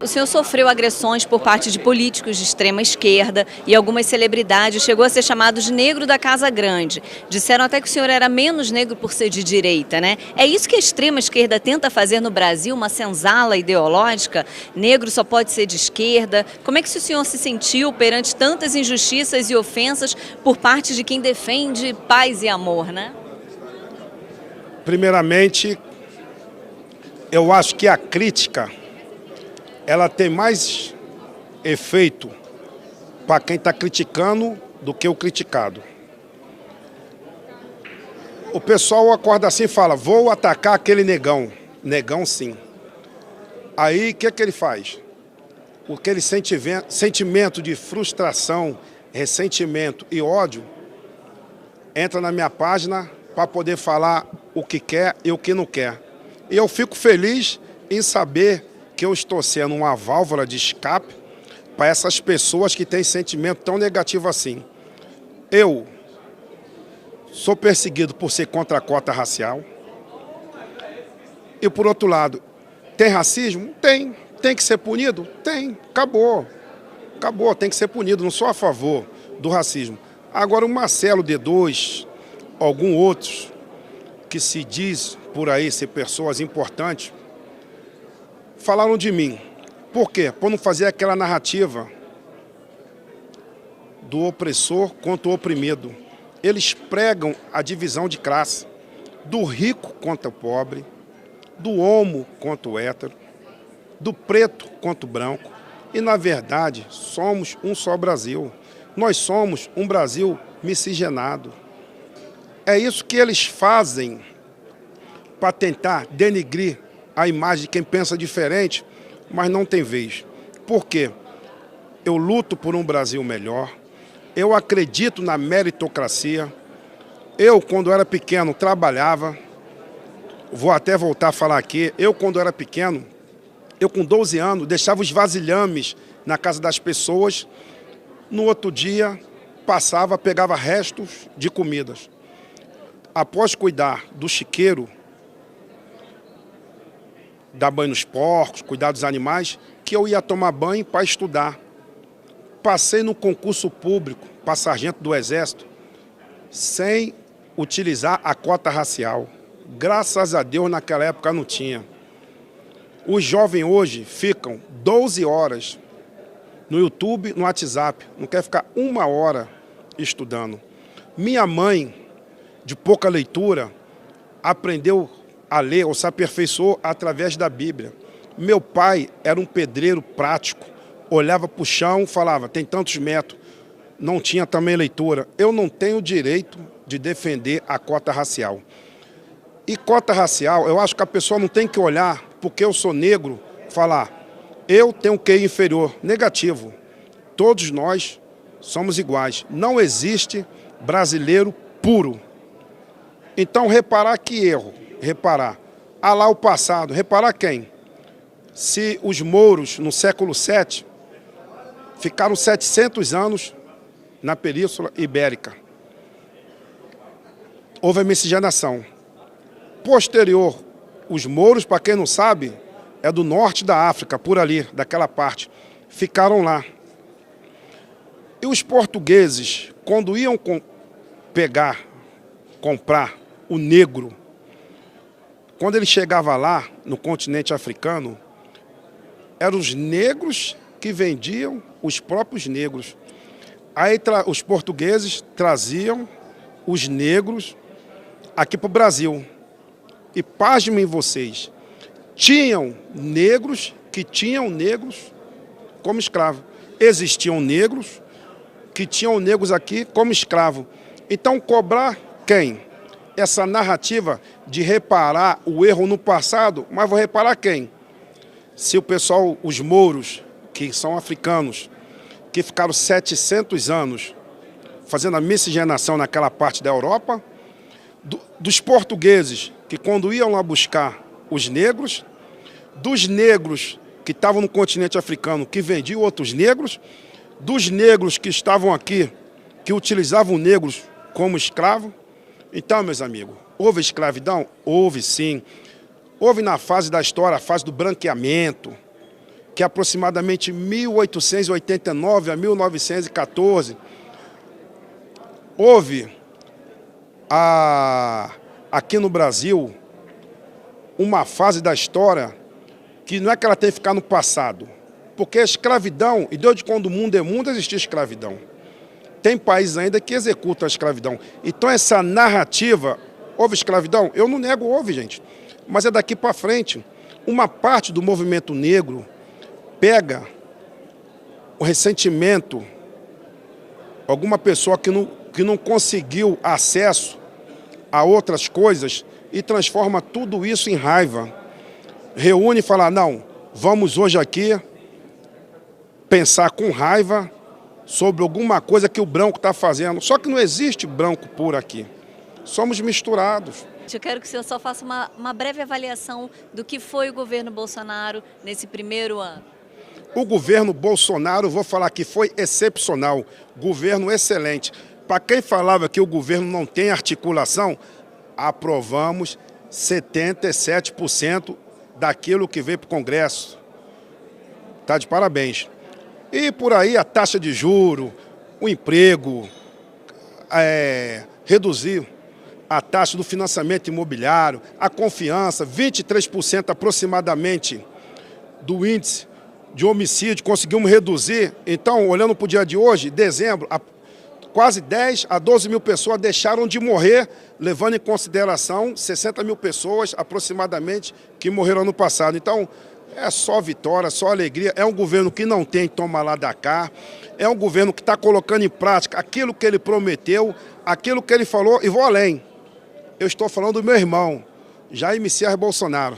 O senhor sofreu agressões por parte de políticos de extrema esquerda e algumas celebridades, chegou a ser chamado de negro da Casa Grande. Disseram até que o senhor era menos negro por ser de direita, né? É isso que a extrema esquerda tenta fazer no Brasil, uma senzala ideológica? Negro só pode ser de esquerda? Como é que o senhor se sentiu perante tantas injustiças e ofensas por parte de quem defende paz e amor, né? Primeiramente, eu acho que a crítica ela tem mais efeito para quem está criticando do que o criticado. O pessoal acorda assim e fala, vou atacar aquele negão. Negão sim. Aí o que ele faz? Aquele sentimento de frustração, ressentimento e ódio entra na minha página para poder falar o que quer e o que não quer. E eu fico feliz em saber que eu estou sendo uma válvula de escape para essas pessoas que têm sentimento tão negativo assim. Eu sou perseguido por ser contra a cota racial. E por outro lado, tem racismo? Tem. Tem que ser punido? Tem. Acabou. Acabou, tem que ser punido. Não sou a favor do racismo. Agora o Marcelo D2, alguns outros que se diz por aí ser pessoas importantes, falaram de mim. Por quê? Por não fazer aquela narrativa do opressor contra o oprimido. Eles pregam a divisão de classe, do rico contra o pobre, do homo contra o hétero, do preto contra o branco. E, na verdade, somos um só Brasil. Nós somos um Brasil miscigenado. É isso que eles fazem para tentar denigrir a imagem de quem pensa diferente, mas não tem vez. Por quê? Eu luto por um Brasil melhor, eu acredito na meritocracia. Eu, quando era pequeno, trabalhava, vou até voltar a falar aqui, eu, quando era pequeno, eu com 12 anos, deixava os vasilhames na casa das pessoas, no outro dia, passava, pegava restos de comidas. Após cuidar do chiqueiro, dar banho nos porcos, cuidar dos animais, que eu ia tomar banho para estudar. Passei no concurso público para sargento do Exército sem utilizar a cota racial. Graças a Deus, naquela época não tinha. Os jovens hoje ficam 12 horas no YouTube, no WhatsApp. Não quer ficar 1 hora estudando. Minha mãe, de pouca leitura, aprendeu a ler ou se aperfeiçoou através da Bíblia. Meu pai era um pedreiro prático, olhava para o chão e falava, tem tantos metros, não tinha também leitura. Eu não tenho o direito de defender a cota racial. E cota racial, eu acho que a pessoa não tem que olhar, porque eu sou negro, falar, eu tenho um QI inferior. Negativo. Todos nós somos iguais. Não existe brasileiro puro. Então, reparar que erro. Reparar. Ah lá o passado. Reparar quem? Se os mouros, no século VII, ficaram 700 anos na Península Ibérica. Houve a miscigenação. Posterior, os mouros, para quem não sabe, é do norte da África, por ali, daquela parte. Ficaram lá. E os portugueses, quando iam comprar o negro, quando ele chegava lá, no continente africano, eram os negros que vendiam os próprios negros. Aí os portugueses traziam os negros aqui para o Brasil. E pasmem vocês, tinham negros que tinham negros como escravo. Existiam negros que tinham negros aqui como escravo. Então cobrar quem? Essa narrativa de reparar o erro no passado, mas vou reparar quem? Se o pessoal, os mouros, que são africanos, que ficaram 700 anos fazendo a miscigenação naquela parte da Europa, dos portugueses, que quando iam lá buscar os negros, dos negros que estavam no continente africano, que vendiam outros negros, dos negros que estavam aqui, que utilizavam negros como escravo. Então, meus amigos, houve escravidão? Houve sim. Houve na fase da história, a fase do branqueamento, que é aproximadamente 1889 a 1914, houve aqui no Brasil uma fase da história que não é que ela tem que ficar no passado, porque a escravidão, e desde quando o mundo é mundo, existia escravidão. Tem países ainda que executam a escravidão. Então essa narrativa, houve escravidão? Eu não nego, houve, gente. Mas é daqui para frente. Uma parte do movimento negro pega o ressentimento, alguma pessoa que não conseguiu acesso a outras coisas e transforma tudo isso em raiva. Reúne e fala, não, vamos hoje aqui pensar com raiva sobre alguma coisa que o branco está fazendo. Só que não existe branco por aqui. Somos misturados. Eu quero que o senhor só faça uma breve avaliação do que foi o governo Bolsonaro nesse primeiro ano. O governo Bolsonaro, vou falar que foi excepcional, governo excelente. Para quem falava que o governo não tem articulação, aprovamos 77% daquilo que veio para o Congresso. Está de parabéns. E por aí a taxa de juro, o emprego, reduzir a taxa do financiamento imobiliário, a confiança, 23% aproximadamente do índice de homicídio, conseguimos reduzir. Então, olhando para o dia de hoje, dezembro, quase 10 a 12 mil pessoas deixaram de morrer, levando em consideração 60 mil pessoas aproximadamente que morreram ano passado. Então, é só vitória, só alegria. É um governo que não tem toma lá da cá. É um governo que está colocando em prática aquilo que ele prometeu, aquilo que ele falou. E vou além. Eu estou falando do meu irmão, Jair Messias Bolsonaro.